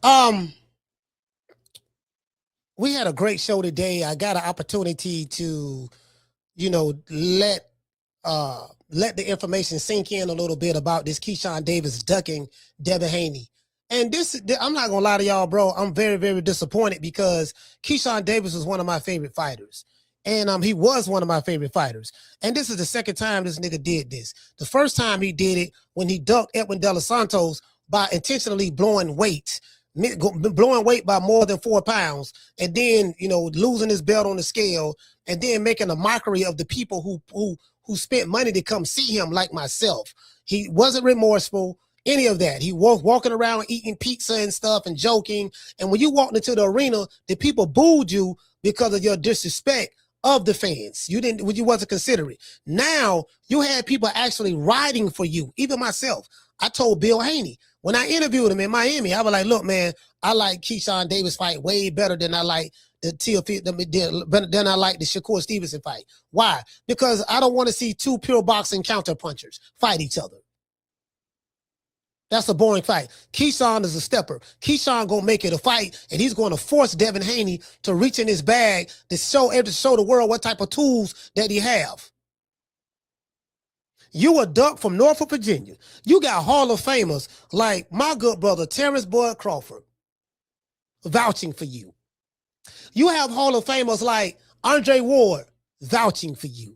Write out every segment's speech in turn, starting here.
Um, we had a great show today. I got an opportunity to, let the information sink in a little bit about this Keyshawn Davis ducking Devin Haney. And I'm not gonna lie to y'all, bro. I'm very, very disappointed because Keyshawn Davis was one of my favorite fighters. And he was one of my favorite fighters. And this is the second time this nigga did this. The first time he did it when he ducked Edwin De Los Santos by intentionally blowing weight by more than 4 pounds, and then losing his belt on the scale, and then making a mockery of the people who spent money to come see him, like myself. He wasn't remorseful, any of that. He was walking around eating pizza and stuff and joking. And when you walked into the arena, the people booed you because of your disrespect of the fans. You wasn't considerate. Now you had people actually riding for you, even myself. I told Bill Haney when I interviewed him in Miami, I was like, look, man, I like Keyshawn Davis fight way better than I like the Shakur Stevenson fight. Why? Because I don't want to see two pure boxing counter punchers fight each other. That's a boring fight. Keyshawn is a stepper. Keyshawn gonna make it a fight, and he's going to force Devin Haney to reach in his bag to show the world what type of tools that he have. You a duck from Norfolk, Virginia. You got Hall of Famers like my good brother Terrence Boyd Crawford vouching for you. You have Hall of Famers like Andre Ward vouching for you.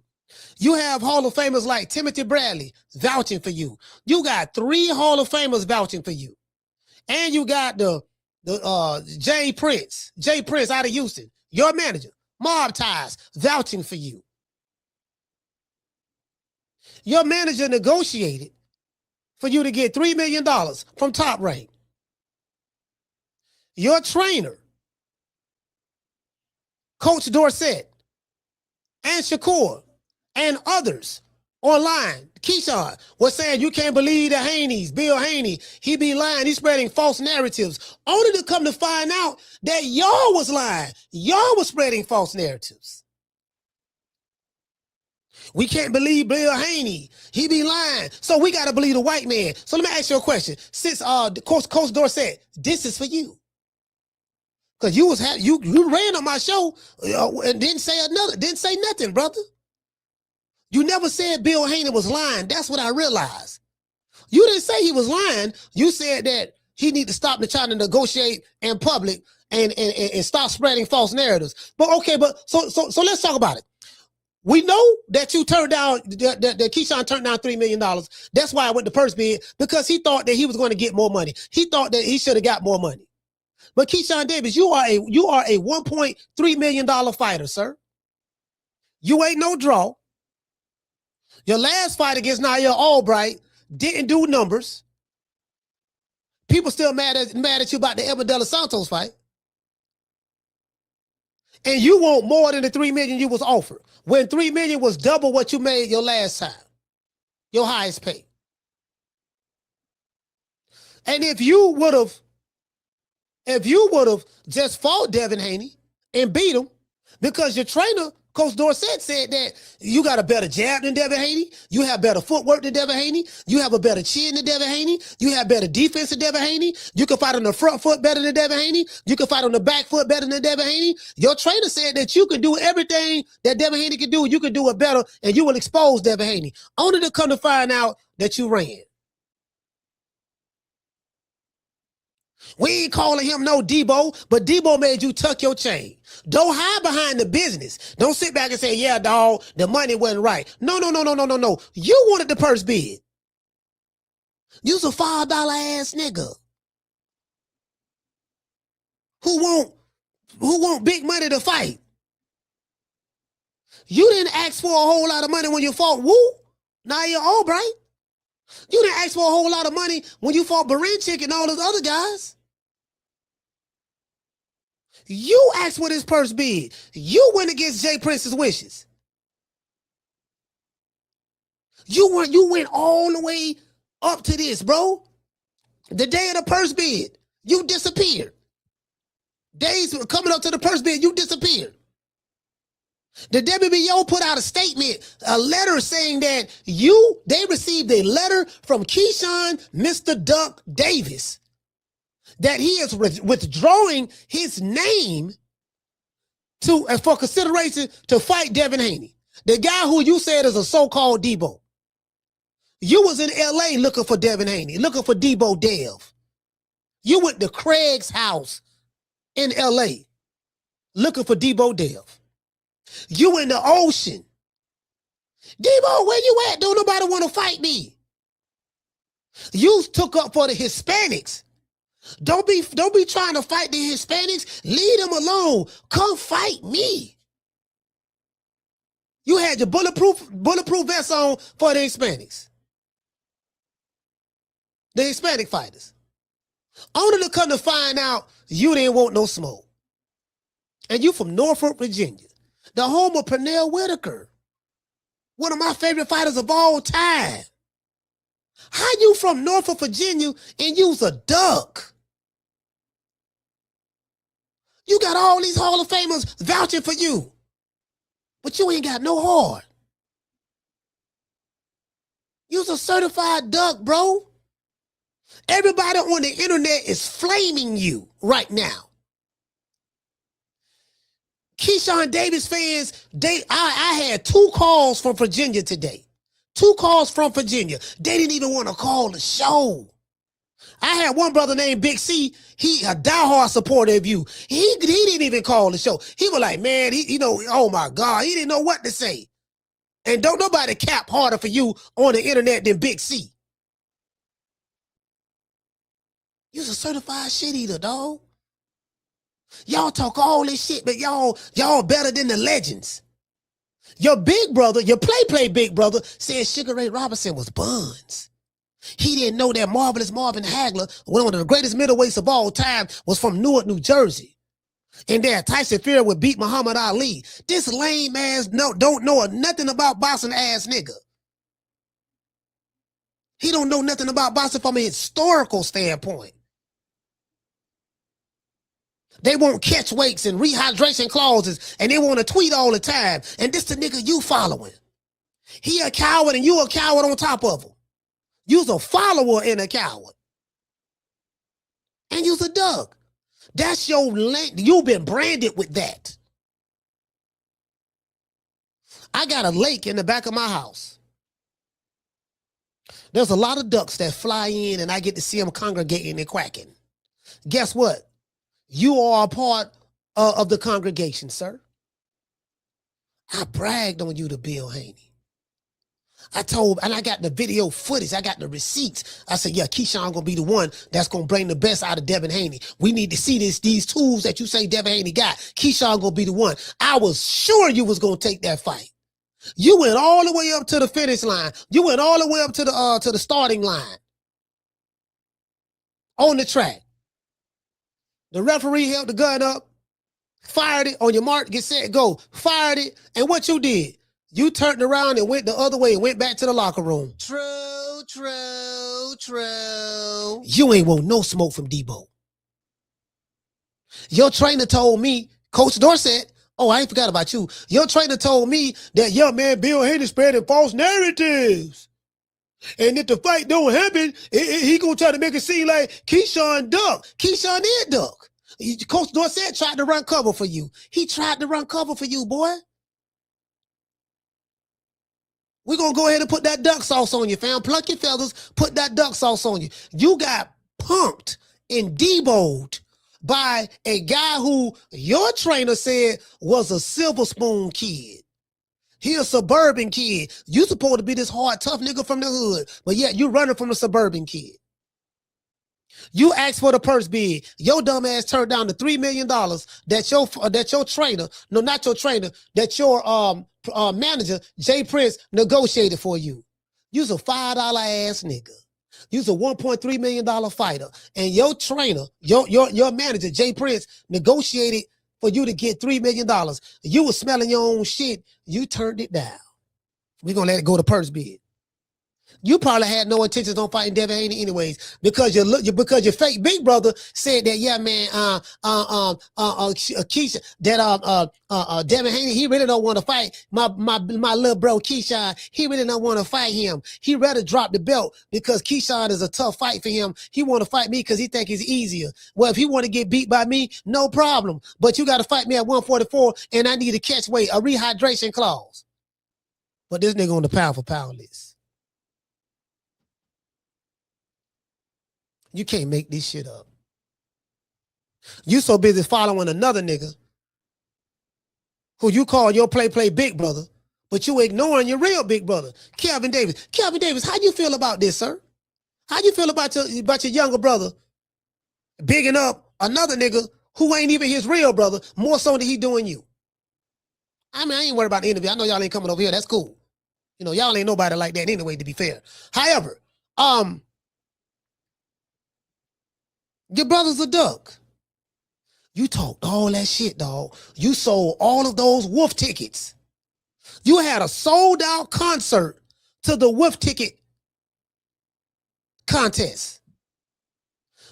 You have Hall of Famers like Timothy Bradley vouching for you. You got 3 Hall of Famers vouching for you. And you got the Jay Prince out of Houston, your manager, Mob Ties, vouching for you. Your manager negotiated for you to get $3 million from Top Rank. Your trainer, Coach Dorsett, and Shakur, and others online, Keyshawn, was saying you can't believe the Haneys, Bill Haney, he be lying, he's spreading false narratives, only to come to find out that y'all was lying. Y'all was spreading false narratives. We can't believe Bill Haney, he be lying, so we got to believe the white man. So let me ask you a question. Since Coach Dorsett, this is for you. Because you ran on my show and didn't say nothing, brother. You never said Bill Haney was lying. That's what I realized. You didn't say he was lying. You said that he need to stop trying to negotiate in public and stop spreading false narratives. But okay, so let's talk about it. We know that you turned down, that Keyshawn turned down $3 million. That's why I went to purse bid, because he thought that he was going to get more money. He thought that he should have got more money. But Keyshawn Davis, you are a $1.3 million fighter, sir. You ain't no draw. Your last fight against Nair Albright didn't do numbers. People still mad at you about the Edwin De Los Santos fight. And you want more than the $3 million you was offered, when $3 million was double what you made your last time, your highest pay. And if you would have just fought Devin Haney and beat him, because your trainer, Coach Dorsett, said that you got a better jab than Devin Haney, you have better footwork than Devin Haney, you have a better chin than Devin Haney, you have better defense than Devin Haney, you can fight on the front foot better than Devin Haney, you can fight on the back foot better than Devin Haney. Your trainer said that you can do everything that Devin Haney can do, you can do it better, and you will expose Devin Haney, only to come to find out that you ran. We ain't calling him no Debo, but Debo made you tuck your chain. Don't hide behind the business. Don't sit back and say, yeah, dog, the money wasn't right. No. You wanted the purse bid. You's a $5 ass nigga who want big money to fight. You didn't ask for a whole lot of money when you fought Nair Albright. You didn't ask for a whole lot of money when you fought Baranchik and all those other guys. You asked for this purse bid. You went against Jay Prince's wishes. You went all the way up to this, bro. The day of the purse bid, you disappeared. Days coming up to the purse bid, you disappeared. The WBO put out a statement, a letter saying that they received a letter from Keyshawn Mr. Duck Davis that he is withdrawing his name for consideration to fight Devin Haney, the guy who you said is a so-called Debo. You was in LA looking for Devin Haney, looking for Debo Dev. You went to Craig's house in LA looking for Debo Dev. You in the ocean. Debo, where you at? Don't nobody want to fight me. You took up for the Hispanics. Don't be trying to fight the Hispanics. Leave them alone. Come fight me. You had your bulletproof vest on for the Hispanics. The Hispanic fighters. Only to come to find out you didn't want no smoke. And you from Norfolk, Virginia. The home of Pernell Whitaker. One of my favorite fighters of all time. How you from Norfolk, Virginia and you's a duck? You got all these Hall of Famers vouching for you. But you ain't got no heart. You's a certified duck, bro. Everybody on the internet is flaming you right now. Keyshawn Davis fans, I had 2 calls from Virginia today. 2 calls from Virginia. They didn't even want to call the show. I had one brother named Big C. He a diehard supporter of you. He didn't even call the show. He was like, man, oh my God, he didn't know what to say. And don't nobody cap harder for you on the internet than Big C. You's a certified shit eater, dog. Y'all talk all this shit, but y'all better than the legends. Your big brother, your play big brother, said Sugar Ray Robinson was buns. He didn't know that Marvelous Marvin Hagler, one of the greatest middleweights of all time, was from Newark, New Jersey. And that Tyson Fury would beat Muhammad Ali. This lame ass don't know nothing about boxing ass nigga. He don't know nothing about boxing from a historical standpoint. They want catch weights and rehydration clauses, and they want to tweet all the time. And this the nigga you following. He a coward and you a coward on top of him. You's a follower and a coward. And you's a duck. That's your link. You've been branded with that. I got a lake in the back of my house. There's a lot of ducks that fly in and I get to see them congregating and quacking. Guess what? You are a part of the congregation, sir. I bragged on you to Bill Haney. And I got the video footage. I got the receipts. I said, yeah, Keyshawn gonna be the one that's gonna bring the best out of Devin Haney. We need to see these tools that you say Devin Haney got. Keyshawn gonna be the one. I was sure you was gonna take that fight. You went all the way up to the finish line. You went all the way up to the starting line. On the track. The referee held the gun up, fired it on your mark, get set, go. Fired it, and what you did? You turned around and went the other way and went back to the locker room. True, true, true. You ain't want no smoke from Debo. Your trainer told me, Coach Dorsett, oh, I ain't forgot about you. Your trainer told me that young man Bill Haney spreading false narratives. And if the fight don't happen, he gonna try to make it seem like Keyshawn duck. Keyshawn is duck. Coach Dorsett tried to run cover for you. He tried to run cover for you, boy. We're going to go ahead and put that duck sauce on you, fam. Pluck your feathers, put that duck sauce on you. You got punked and deboed by a guy who your trainer said was a silver spoon kid. He a suburban kid. You supposed to be this hard, tough nigga from the hood, but yet you running from a suburban kid. You asked for the purse bid. Your dumb ass turned down the $3 million that your trainer, no, not your trainer, that your manager, Jay Prince, negotiated for you. You's a $5 ass nigga. You's a $1.3 million fighter. And your trainer, your manager, Jay Prince, negotiated for you to get $3 million. You was smelling your own shit. You turned it down. We're going to let it go to purse bid. You probably had no intentions on fighting Devin Haney anyways, because because your fake big brother said that, yeah, man, Keisha, that Devin Haney, he really don't want to fight my little bro Keyshawn. He really don't want to fight him. He rather drop the belt because Keyshawn is a tough fight for him. He want to fight me because he think it's easier. Well, if he want to get beat by me, no problem. But you got to fight me at 144, and I need a catch weight, a rehydration clause. But this nigga on the pound for pound list. You can't make this shit up. You so busy following another nigga who you call your play big brother, but you ignoring your real big brother, Kelvin Davis. Kelvin Davis, how you feel about this, sir? How you feel about your younger brother bigging up another nigga who ain't even his real brother, more so than he doing you? I mean, I ain't worried about the interview. I know y'all ain't coming over here. That's cool. You know, y'all ain't nobody like that anyway, to be fair. However, your brother's a duck. You talked all that shit, dog. You sold all of those wolf tickets. You had a sold out concert to the wolf ticket contest.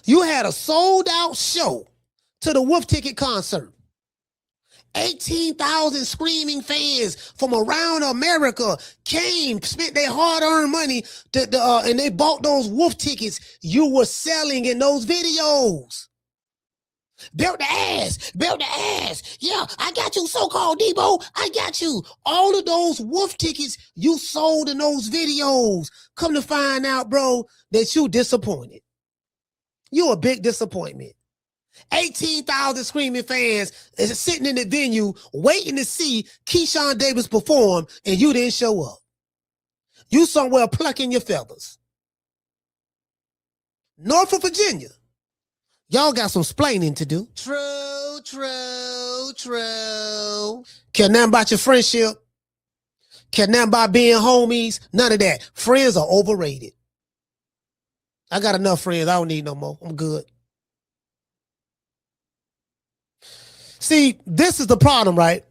You had a sold out show to the wolf ticket concert. 18,000 screaming fans from around America came, spent their hard-earned money and they bought those wolf tickets you were selling in those videos. Built the ass. Yeah, I got you, so-called Debo. I got you. All of those wolf tickets you sold in those videos. Come to find out, bro, that you disappointed. You a big disappointment. 18,000 screaming fans is sitting in the venue waiting to see Keyshawn Davis perform, and you didn't show up. You somewhere plucking your feathers. Norfolk, Virginia. Y'all got some splaining to do. True. Care nothing about your friendship. Care nothing about being homies. None of that. Friends are overrated. I got enough friends. I don't need no more. I'm good. See, this is the problem, right?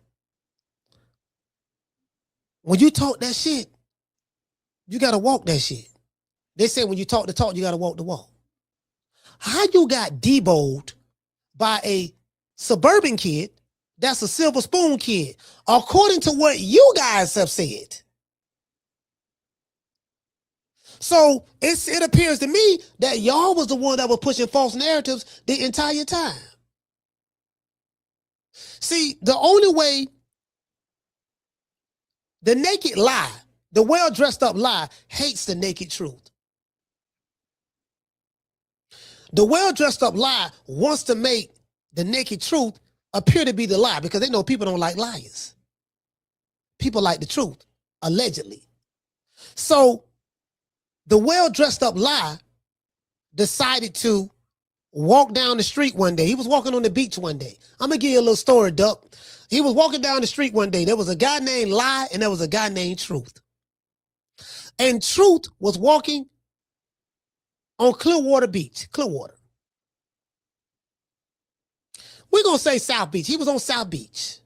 When you talk that shit, you got to walk that shit. They say when you talk the talk, you got to walk the walk. How you got deboed by a suburban kid that's a silver spoon kid, according to what you guys have said? So it appears to me that y'all was the one that was pushing false narratives the entire time. See, the only way the naked lie, the well-dressed up lie, hates the naked truth. The well-dressed up lie wants to make the naked truth appear to be the lie because they know people don't like liars. People like the truth, allegedly. So the well-dressed up lie decided to walk down the street one day. He was walking on the beach one day. I'm going to give you a little story, Duck. He was walking down the street one day. There was a guy named Lie and there was a guy named Truth. And Truth was walking on Clearwater Beach. Clearwater. We're going to say South Beach. He was on South Beach.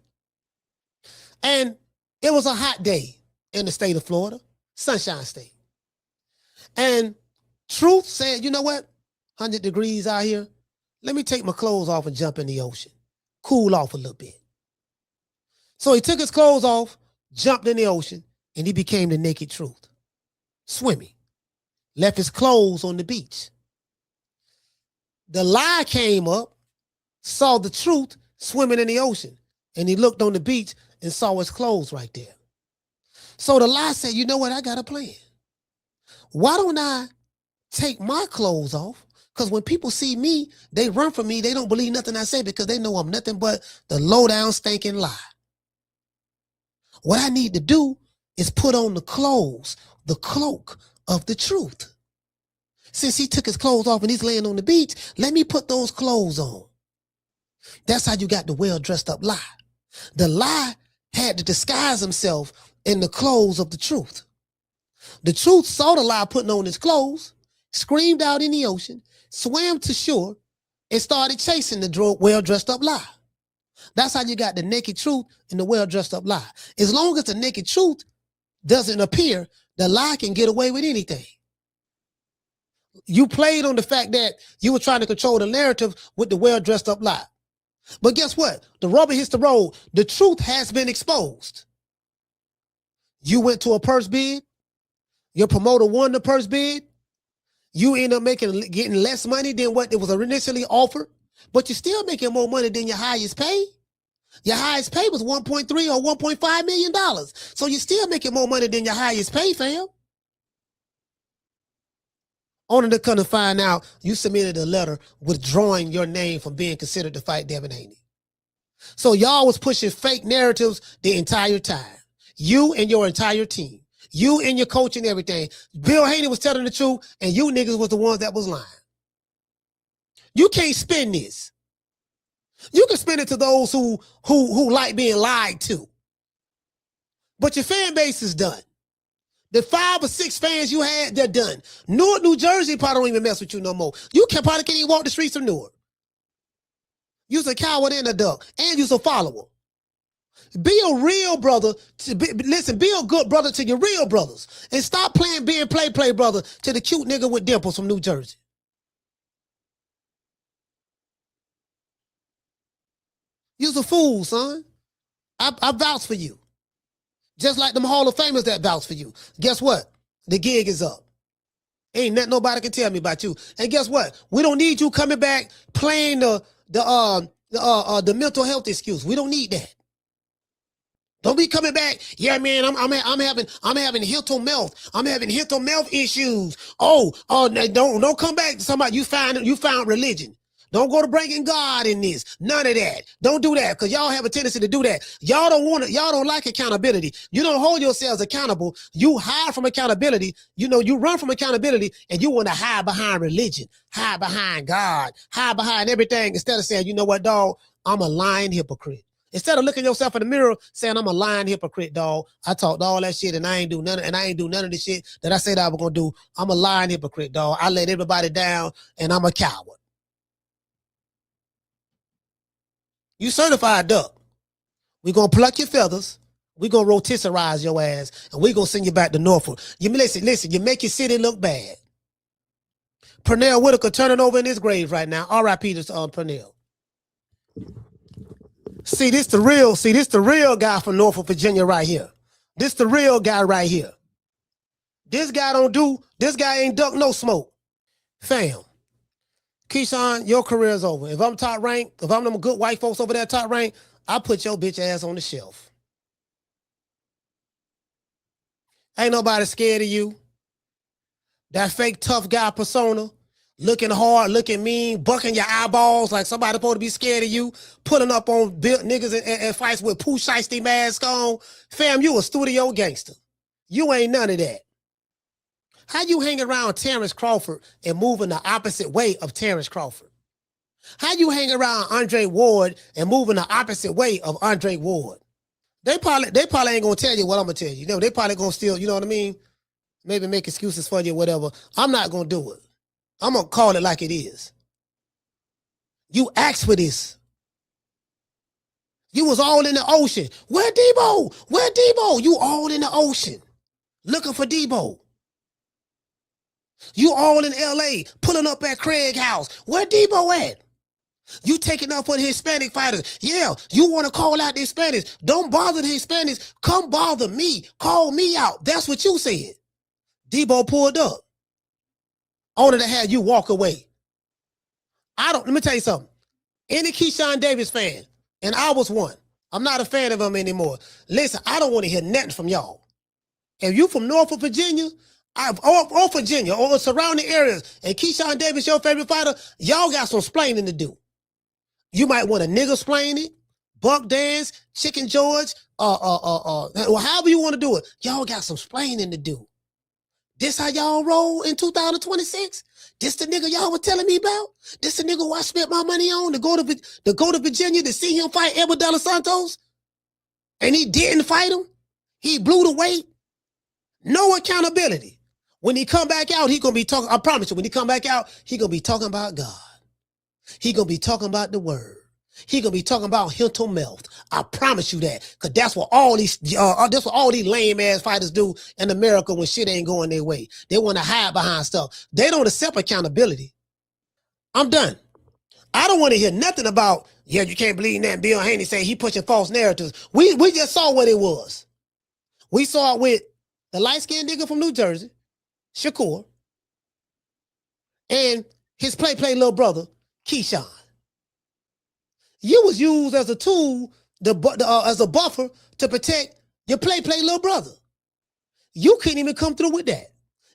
And it was a hot day in the state of Florida. Sunshine State. And Truth said, you know what? 100 degrees out here. Let me take my clothes off and jump in the ocean. Cool off a little bit. So he took his clothes off, jumped in the ocean, and he became the naked Truth. Swimming. Left his clothes on the beach. The Lie came up, saw the Truth swimming in the ocean, and he looked on the beach and saw his clothes right there. So the Lie said, you know what? I got a plan. Why don't I take my clothes off? Because when people see me, they run from me. They don't believe nothing I say because they know I'm nothing but the low-down stinking lie. What I need to do is put on the clothes, the cloak of the truth. Since he took his clothes off and he's laying on the beach, let me put those clothes on. That's how you got the well-dressed up lie. The lie had to disguise himself in the clothes of the truth. The truth saw the lie putting on his clothes, screamed out in the ocean, swam to shore, and started chasing the well-dressed up lie. That's how you got the naked truth and the well-dressed up lie. As long as the naked truth doesn't appear, The lie can get away with anything. You played on the fact that you were trying to control the narrative with the well-dressed up lie. But guess what? The rubber hits the road. The truth has been exposed. You went to a purse bid. Your promoter won the purse bid. You end up getting less money than what it was initially offered, but you're still making more money than your highest pay. Your highest pay was $1.3 or $1.5 million. So you're still making more money than your highest pay, fam. Only to come to find out you submitted a letter withdrawing your name from being considered to fight Devin Haney. So y'all was pushing fake narratives the entire time. You and your entire team. You and your coach and everything. Bill Haney was telling the truth, and you niggas was the ones that was lying. You can't spin this. You can spin it to those who like being lied to. But your fan base is done. The 5 or 6 fans you had, they're done. Newark, New Jersey probably don't even mess with you no more. You probably can't even walk the streets of Newark. You's a coward and a duck, and you's a follower. Be a real brother. Listen, be a good brother to your real brothers. And stop playing being play brother to the cute nigga with dimples from New Jersey. You's a fool, son. I vouch for you. Just like them Hall of Famers that vouch for you. Guess what? The gig is up. Ain't nothing nobody can tell me about you. And guess what? We don't need you coming back playing the mental health excuse. We don't need that. Don't be coming back. Yeah, man, I'm having mental health. I'm having mental health issues. Don't come back to somebody you found religion. Don't go to bringing God in this. None of that. Don't do that, because y'all have a tendency to do that. Y'all don't like accountability. You don't hold yourselves accountable. You hide from accountability. You run from accountability, and you want to hide behind religion, hide behind God, hide behind everything, instead of saying, you know what, dog, I'm a lying hypocrite. Instead of looking yourself in the mirror saying, I'm a lying hypocrite, dog. I talked all that shit and I ain't do none of the shit that I said I was gonna do. I'm a lying hypocrite, dog. I let everybody down and I'm a coward. You certified duck. We're gonna pluck your feathers. We're gonna rotisserize your ass, and we're gonna send you back to Norfolk. You listen, you make your city look bad. Pernell Whitaker turning over in his grave right now. R.I.P. to Pernell. See, this the real guy from Norfolk, Virginia right here. This the real guy right here. This guy ain't duck no smoke. Fam, Keyshawn, your career's over. If I'm top rank, if I'm them good white folks over there top rank, I put your bitch ass on the shelf. Ain't nobody scared of you. That fake tough guy persona, looking hard, looking mean, bucking your eyeballs like somebody supposed to be scared of you, putting up on niggas and fights with Pooh Shiesty mask on. Fam, you a studio gangster. You ain't none of that. How you hang around Terrence Crawford and moving the opposite way of Terrence Crawford? How you hang around Andre Ward and moving the opposite way of Andre Ward? They probably ain't gonna tell you what I'm gonna tell you. They probably gonna still, you know what I mean? Maybe make excuses for you or whatever. I'm not gonna do it. I'm gonna call it like it is. You asked for this. You was all in the ocean. Where Debo? Where Debo? You all in the ocean looking for Debo. You all in LA pulling up at Craig house. Where Debo at? You taking up for the Hispanic fighters. Yeah, you want to call out the Hispanics. Don't bother the Hispanics. Come bother me. Call me out. That's what you said. Debo pulled up. Only to have you walk away. Let me tell you something. Any Keyshawn Davis fan, and I was one. I'm not a fan of him anymore. Listen, I don't want to hear nothing from y'all. If you from Norfolk, Virginia, or Virginia, or surrounding areas, and Keyshawn Davis your favorite fighter, y'all got some splaining to do. You might want a nigga splain it, Buck Dance, Chicken George, or however you want to do it. Y'all got some splaining to do. This how y'all roll in 2026? This the nigga y'all were telling me about? This the nigga who I spent my money on to go to Virginia to see him fight Edward De Los Santos? And he didn't fight him? He blew the weight? No accountability. When he come back out, he gonna be talking, I promise you, when he come back out, he gonna be talking about God. He gonna be talking about the word. He gonna be talking about mental health. I promise you that, because that's what all these lame ass fighters do in America when shit ain't going their way. They want to hide behind stuff. They don't accept accountability. I'm done. I don't want to hear nothing about, yeah, you can't believe that Bill Haney say he pushing false narratives. We just saw what it was. We saw it with the light-skinned nigga from New Jersey, Shakur, and his play little brother, Keyshawn. You was used as a tool, as a buffer to protect your play little brother. You couldn't even come through with that.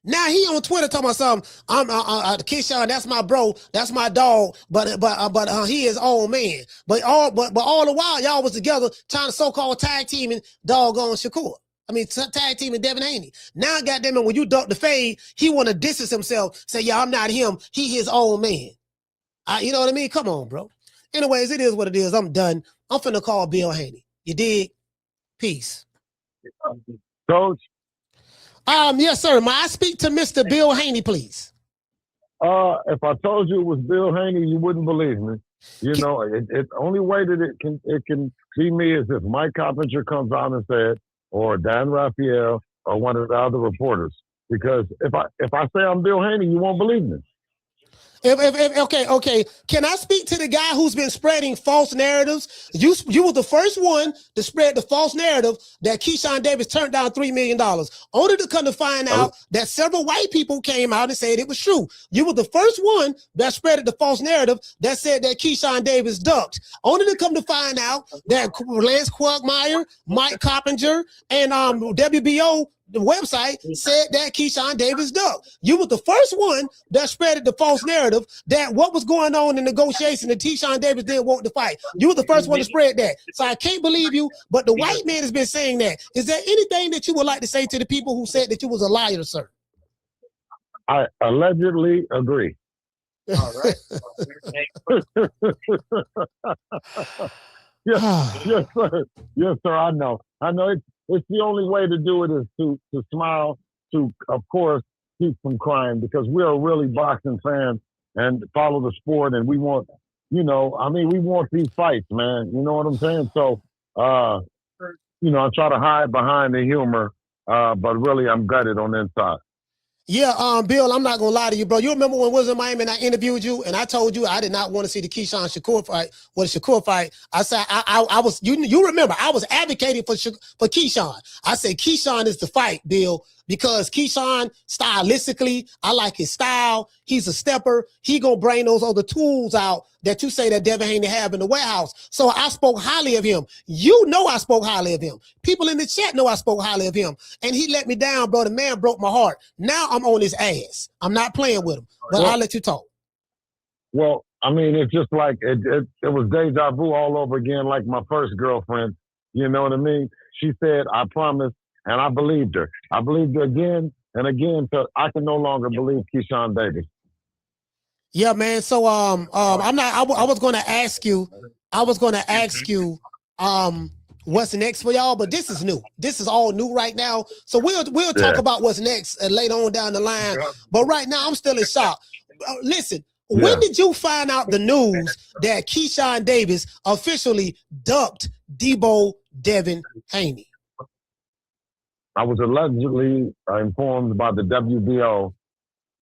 Now he on Twitter talking about something. I'm Keyshawn, that's my bro, that's my dog, but he is old man. But all the while y'all was together trying to so-called tag teaming doggone Shakur. I mean, tag teaming Devin Haney. Now, goddamn it, when you duck the fade, he want to distance himself, say, yeah, I'm not him. He his old man. You know what I mean? Come on, bro. Anyways, it is what it is. I'm done. I'm finna call Bill Haney. You dig? Peace. Coach? Yes, sir. May I speak to Mr. Bill Haney, please? If I told you it was Bill Haney, you wouldn't believe me. You know, the only way that it can be me is if Mike Coppinger comes out and said, or Dan Raphael, or one of the other reporters. Because if I say I'm Bill Haney, you won't believe me. Okay. Can I speak to the guy who's been spreading false narratives? You were the first one to spread the false narrative that Keyshawn Davis turned down $3 million, only to come to find out that several white people came out and said it was true. You were the first one that spread the false narrative that said that Keyshawn Davis ducked, only to come to find out that Lance Quagmire, Mike Coppinger, and WBO the website said that Keyshawn Davis ducked. You were the first one that spreaded the false narrative that what was going on in negotiation that Keyshawn Davis didn't want to fight. You were the first one to spread that. So I can't believe you, but the white man has been saying that. Is there anything that you would like to say to the people who said that you was a liar, sir? I allegedly agree. All right. Yes, sir. Yes, sir. I know. It's the only way to do it is to smile, to, of course, keep from crying, because we're really boxing fans and follow the sport, and we want, we want these fights, man. You know what I'm saying? So, I try to hide behind the humor, but really I'm gutted on the inside. Yeah, Bill, I'm not gonna lie to you, bro. You remember when we was in Miami and I interviewed you and I told you I did not want to see the Keyshawn Shakur fight or the Shakur fight. I said I was you remember I was advocating for Keyshawn. I said Keyshawn is the fight, Bill, because Keyshawn stylistically, I like his style. He's a stepper. He gonna bring those other tools out that you say that Devin Haney have in the warehouse. So I spoke highly of him. You know I spoke highly of him. People in the chat know I spoke highly of him. And he let me down, bro. The man broke my heart. Now I'm on his ass. I'm not playing with him, but I'll let you talk. Well, I mean, it's just like it was deja vu all over again, like my first girlfriend. You know what I mean? She said, I promise, and I believed her. I believed her again and again, so I can no longer believe Keyshawn Davis. Yeah, man. So I was gonna ask you what's next for y'all, but this is new. This is all new right now. So we'll talk about what's next later on down the line. But right now I'm still in shock. Listen, when did you find out the news that Keyshawn Davis officially ducked Debo Devin Haney? I was allegedly informed by the WBO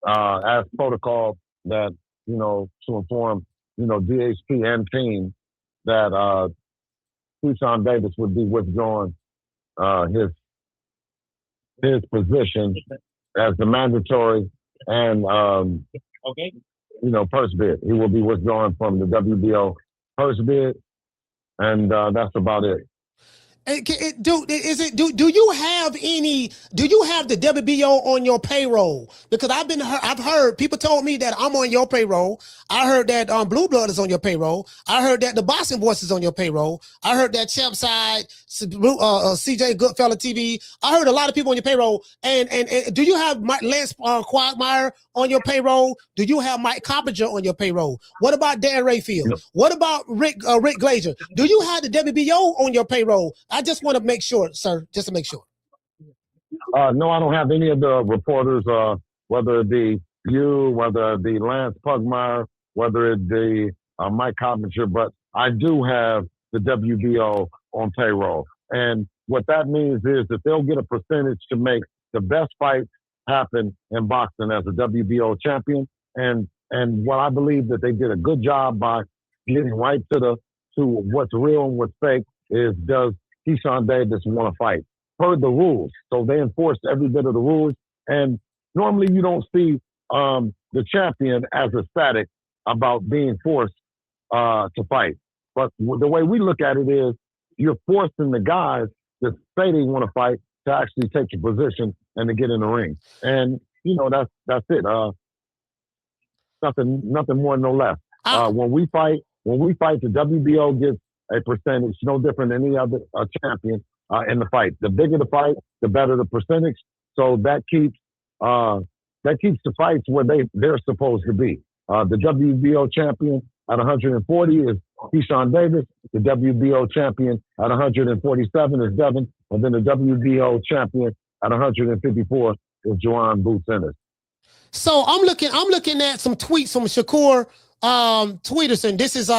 as protocol that, to inform, DHP and team that Keyshawn Davis would be withdrawing his position as the mandatory and, purse bid. He will be withdrawing from the WBO purse bid, and that's about it. Do you have the WBO on your payroll? Because I've heard people told me that I'm on your payroll. I heard that Blue Blood is on your payroll. I heard that the Boxing Voice is on your payroll. I heard that Champside, CJ Goodfella TV. I heard a lot of people on your payroll. And do you have Lance Quagmire on your payroll? Do you have Mike Coppinger on your payroll? What about Dan Rayfield? What about Rick Glazer? Do you have the WBO on your payroll? I just want to make sure, sir, just to make sure. No, I don't have any of the reporters, whether it be you, whether it be Lance Pugmire, whether it be Mike Coppinger, but I do have the WBO on payroll. And what that means is that they'll get a percentage to make the best fights happen in boxing as a WBO champion. And what I believe that they did a good job by getting right to what's real and what's fake is, does Keyshawn Davis want to fight? Per the rules. So they enforced every bit of the rules. And normally you don't see the champion as ecstatic about being forced to fight. But the way we look at it is, you're forcing the guys that say they want to fight to actually take your position and to get in the ring. And, that's it. Nothing more, no less. When we fight, the WBO gets a percentage, no different than any other champion in the fight. The bigger the fight, the better the percentage. So that keeps the fights where they're supposed to be. The WBO champion at 140 is Keyshawn Davis. The WBO champion at 147 is Devin. And then the WBO champion at 154 is Joanne Boots Ennis. So I'm looking at some tweets from Shakur Tweederson. This is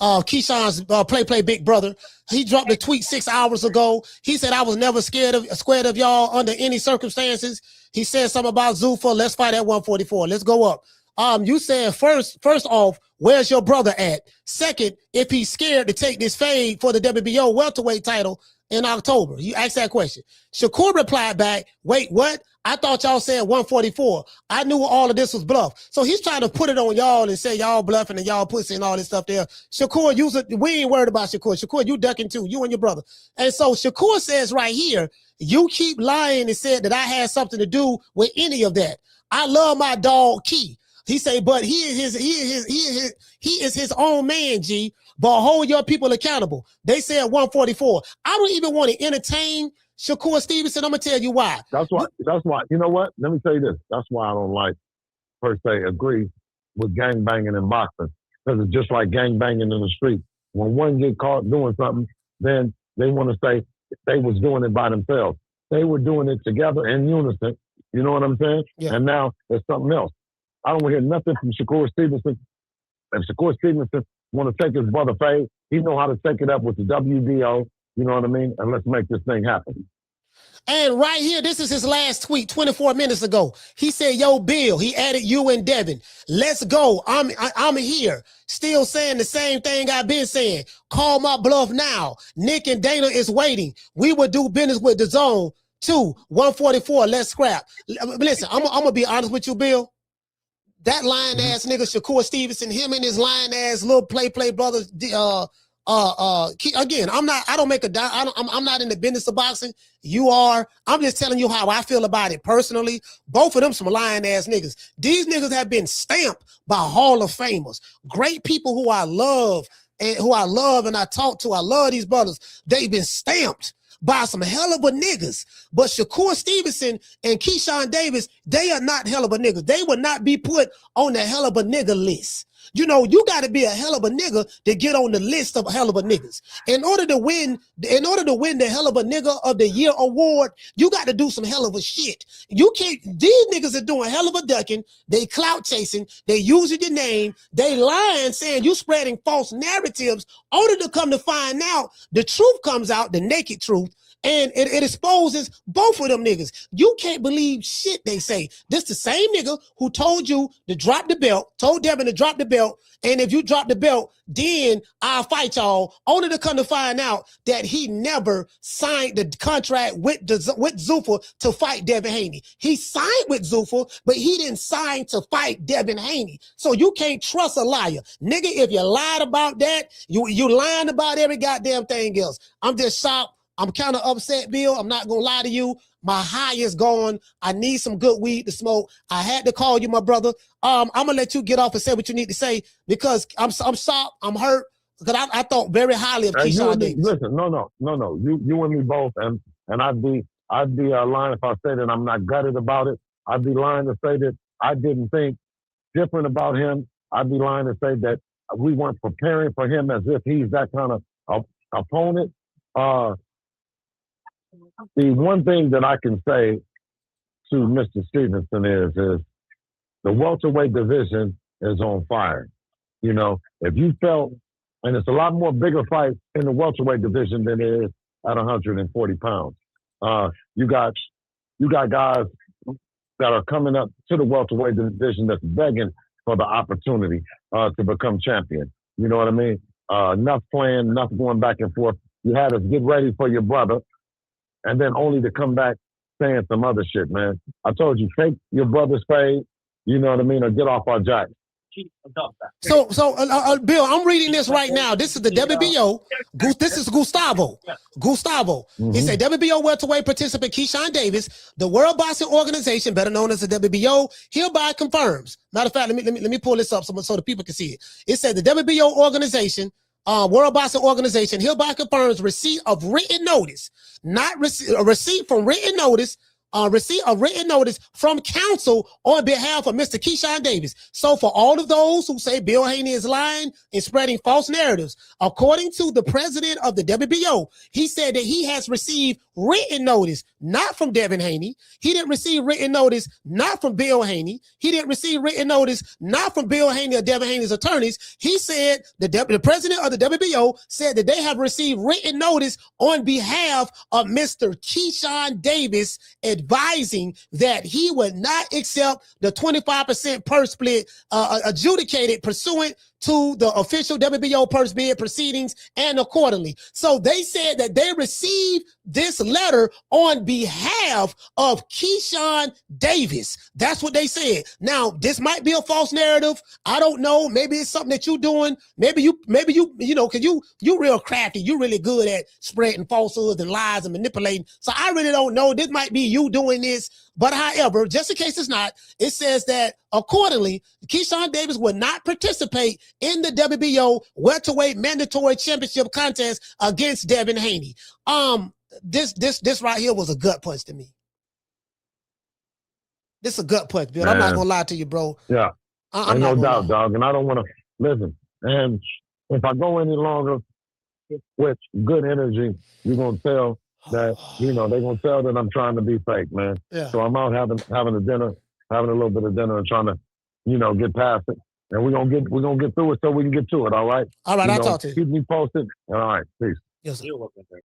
Keyshawn's play big brother. He dropped a tweet 6 hours ago. He said, "I was never scared of y'all under any circumstances." He said something about Zuffa. Let's fight at 144. Let's go up. You said first off, where's your brother at? Second, if he's scared to take this fade for the WBO welterweight title in October. You asked that question. Shakur replied back, "Wait, what? I thought y'all said 144. I knew all of this was bluff." So he's trying to put it on y'all and say y'all bluffing and y'all pussy and all this stuff there. Shakur, we ain't worried about Shakur. Shakur, you ducking too, you and your brother. And so Shakur says right here, you keep lying and said that I had something to do with any of that. I love my dog Key. He say, but he is his own man, G. But hold your people accountable. They said 144. I don't even want to entertain Shakur Stevenson. I'm gonna tell you why. That's why. You know what? Let me tell you this. That's why I don't like, per se, agree with gang banging in boxing, because it's just like gang banging in the street. When one get caught doing something, then they want to say they was doing it by themselves. They were doing it together in unison. You know what I'm saying? Yeah. And now it's something else. I don't hear nothing from Shakur Stevenson. If Shakur Stevenson want to take his brother Fade, he know how to take it up with the WBO. You know what I mean? And let's make this thing happen. And right here, this is his last tweet 24 minutes ago. He said, "Yo, Bill," he added you and Devin. "Let's go. I'm here. Still saying the same thing I've been saying. Call my bluff now. Nick and Dana is waiting. We will do business with the zone. 144. Let's scrap." Listen, I'm going to be honest with you, Bill. That lying ass nigga Shakur Stevenson, him and his lying ass little play brothers. Again, I'm not in the business of boxing. You are. I'm just telling you how I feel about it personally. Both of them some lying ass niggas. These niggas have been stamped by Hall of Famers, great people who I love and I talk to. I love these brothers. They've been stamped by some hell of a niggas. But Shakur Stevenson and Keyshawn Davis, they are not hell of a niggas. They will not be put on the hell of a nigga list. You know, you got to be a hell of a nigga to get on the list of hell of a niggas. In order to win the hell of a nigga of the year award, you got to do some hell of a shit. You can't, these niggas are doing hell of a ducking. They clout chasing. They using your name. They lying, saying you spreading false narratives, only to come to find out the truth comes out, the naked truth. And it exposes both of them niggas. You can't believe shit they say. This the same nigga who told you to drop the belt, told Devin to drop the belt, and if you drop the belt, then I'll fight y'all, only to come to find out that he never signed the contract with Zuffa to fight Devin Haney. He signed with Zuffa, but he didn't sign to fight Devin Haney. So you can't trust a liar. Nigga, if you lied about that, you lying about every goddamn thing else. I'm just shocked. I'm kind of upset, Bill. I'm not going to lie to you. My high is gone. I need some good weed to smoke. I had to call you, my brother. I'm going to let you get off and say what you need to say, because I'm shocked. I'm hurt, because I thought very highly of Keyshawn Davis. Listen, no. You and me both. And I'd be lying if I said that I'm not gutted about it. I'd be lying to say that I didn't think different about him. I'd be lying to say that we weren't preparing for him as if he's that kind of opponent. The one thing that I can say to Mr. Stevenson is the welterweight division is on fire. You know, if you felt And it's a lot more bigger fights in the welterweight division than it is at 140 pounds. You got guys that are coming up to the welterweight division that's begging for the opportunity to become champion. You know what I mean? Enough playing, enough going back and forth. You had us get ready for your brother, and then only to come back saying some other shit, man. I told you, fake your brother's fade, you know what I mean, or get off our jacks. So, Bill, I'm reading this right now. This is the WBO. This is Gustavo. Mm-hmm. He said WBO welterweight participant Keyshawn Davis, the World Boxing Organization, better known as the WBO, hereby confirms. Matter of fact, let me pull this up so the people can see it. It said the WBO organization, World Boxing Organization, hereby confirms receipt of written notice, a receipt from written notice. Receipt of written notice from counsel on behalf of Mr. Keyshawn Davis. So for all of those who say Bill Haney is lying and spreading false narratives, according to the president of the WBO, he said that he has received written notice, not from Devin Haney. He didn't receive written notice, not from Bill Haney. He didn't receive written notice, not from Bill Haney or Devin Haney's attorneys. He said, the president of the WBO said that they have received written notice on behalf of Mr. Keyshawn Davis, advising that he would not accept the 25% purse split adjudicated pursuant to the official WBO purse bid proceedings and accordingly. So they said that they received this letter on behalf of Keyshawn Davis. That's what they said. Now, this might be a false narrative. I don't know. Maybe it's something that you're doing. Maybe you know, cause you real crafty. You're really good at spreading falsehoods and lies and manipulating. So I really don't know. This might be you doing this. But however, just in case it's not, it says that accordingly, Keyshawn Davis would not participate in the WBO welterweight mandatory championship contest against Devin Haney. This right here was a gut punch to me. This is a gut punch, Bill. Man. I'm not gonna lie to you, bro. Yeah, I'm no doubt, dog. And I don't want to listen. And if I go any longer with good energy, you're gonna tell that, you know, they're gonna tell that I'm trying to be fake, man. Yeah. So I'm out having a dinner, having a little bit of dinner, and trying to, you know, get past it. And we're gonna get through it so we can get to it. All right. All right. I'll talk to you. Keep me posted. All right. Peace. Yes, sir.